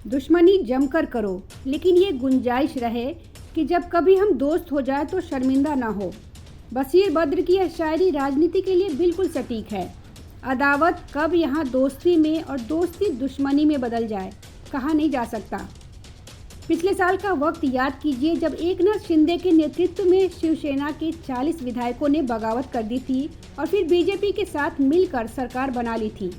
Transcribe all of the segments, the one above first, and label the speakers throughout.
Speaker 1: दुश्मनी जमकर करो, लेकिन ये गुंजाइश रहे कि जब कभी हम दोस्त हो जाए तो शर्मिंदा ना हो। बशीर बद्र की यह शायरी राजनीति के लिए बिल्कुल सटीक है। अदावत कब यहाँ दोस्ती में और दोस्ती दुश्मनी में बदल जाए, कहा नहीं जा सकता। पिछले साल का वक्त याद कीजिए जब एकनाथ शिंदे के नेतृत्व में शिवसेना के 40 विधायकों ने बगावत कर दी थी और फिर बीजेपी के साथ मिलकर सरकार बना ली थी।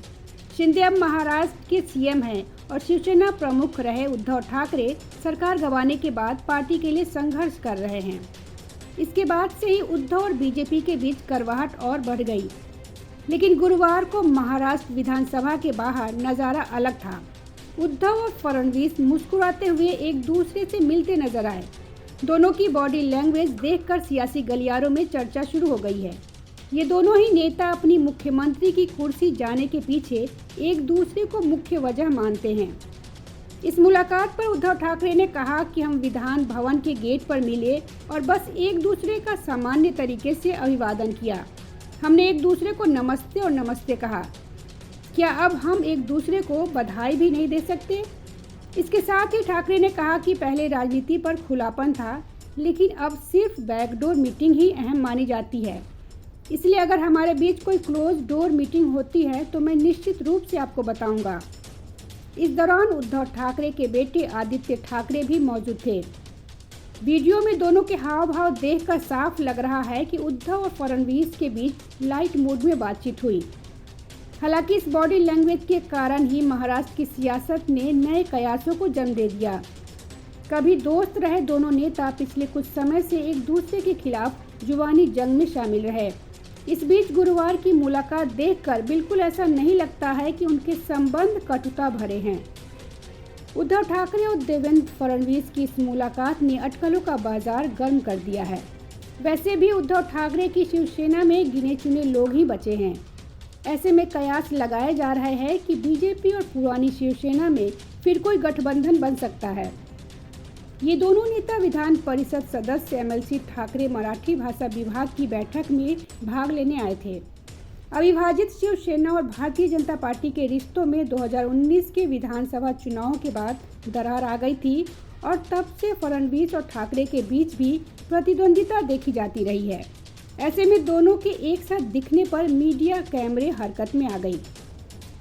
Speaker 1: शिंदे अब महाराष्ट्र के सीएम हैं और शिवसेना प्रमुख रहे उद्धव ठाकरे सरकार गंवाने के बाद पार्टी के लिए संघर्ष कर रहे हैं। इसके बाद से ही उद्धव और बीजेपी के बीच करवाहट और बढ़ गई। लेकिन गुरुवार को महाराष्ट्र विधानसभा के बाहर नज़ारा अलग था। उद्धव और फडणवीस मुस्कुराते हुए एक दूसरे से मिलते नजर आए। दोनों की बॉडी लैंग्वेज देखकर सियासी गलियारों में चर्चा शुरू हो गई है। ये दोनों ही नेता अपनी मुख्यमंत्री की कुर्सी जाने के पीछे एक दूसरे को मुख्य वजह मानते हैं। इस मुलाकात पर उद्धव ठाकरे ने कहा कि हम विधान भवन के गेट पर मिले और बस एक दूसरे का सामान्य तरीके से अभिवादन किया। हमने एक दूसरे को नमस्ते और नमस्ते कहा। क्या अब हम एक दूसरे को बधाई भी नहीं दे सकते? इसके साथ ही ठाकरे ने कहा कि पहले राजनीति पर खुलापन था, लेकिन अब सिर्फ बैकडोर मीटिंग ही अहम मानी जाती है। इसलिए अगर हमारे बीच कोई क्लोज डोर मीटिंग होती है तो मैं निश्चित रूप से आपको बताऊंगा। इस दौरान उद्धव ठाकरे के बेटे आदित्य ठाकरे भी मौजूद थे। वीडियो में दोनों के हाव भाव देखकर साफ लग रहा है कि उद्धव और फडणवीस के बीच लाइट मूड में बातचीत हुई। हालांकि इस बॉडी लैंग्वेज के कारण ही महाराष्ट्र की सियासत ने नए कयासों को जन्म दे दिया। कभी दोस्त रहे दोनों नेता पिछले कुछ समय से एक दूसरे के खिलाफ जुबानी जंग में शामिल रहे। इस बीच गुरुवार की मुलाकात देखकर बिल्कुल ऐसा नहीं लगता है कि उनके संबंध कटुता भरे हैं। उद्धव ठाकरे और देवेंद्र फडणवीस की इस मुलाकात ने अटकलों का बाजार गर्म कर दिया है। वैसे भी उद्धव ठाकरे की शिवसेना में गिने चुने लोग ही बचे हैं। ऐसे में कयास लगाए जा रहे हैं कि बीजेपी और पुरानी शिवसेना में फिर कोई गठबंधन बन सकता है। ये दोनों नेता विधान परिषद सदस्य एमएलसी ठाकरे मराठी भाषा विभाग की बैठक में भाग लेने आए थे। अविभाजित शिवसेना और भारतीय जनता पार्टी के रिश्तों में 2019 के विधानसभा चुनाव के बाद दरार आ गई थी और तब से फडणवीस और ठाकरे के बीच भी प्रतिद्वंदिता देखी जाती रही है। ऐसे में दोनों के एक साथ दिखने पर मीडिया कैमरे हरकत में आ गई।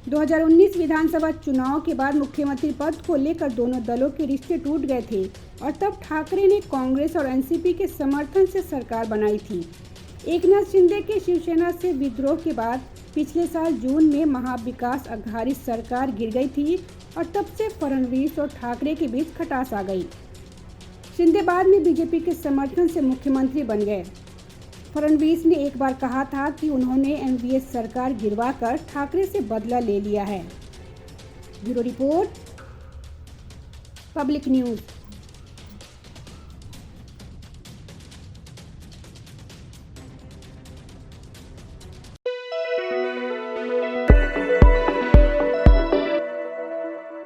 Speaker 1: 2019 विधानसभा चुनाव के बाद मुख्यमंत्री पद को लेकर दोनों दलों के रिश्ते टूट गए थे और तब ठाकरे ने कांग्रेस और एनसीपी के समर्थन से सरकार बनाई थी। एकनाथ शिंदे के शिवसेना से विद्रोह के बाद पिछले साल जून में महाविकास अघाड़ी सरकार गिर गई थी और तब से फडणवीस और ठाकरे के बीच खटास आ गई। शिंदे बाद में बीजेपी के समर्थन से मुख्यमंत्री बन गए। फडणवीस ने एक बार कहा था कि उन्होंने एमवीएस सरकार गिरवाकर ठाकरे से बदला ले लिया है। Bureau report, public news.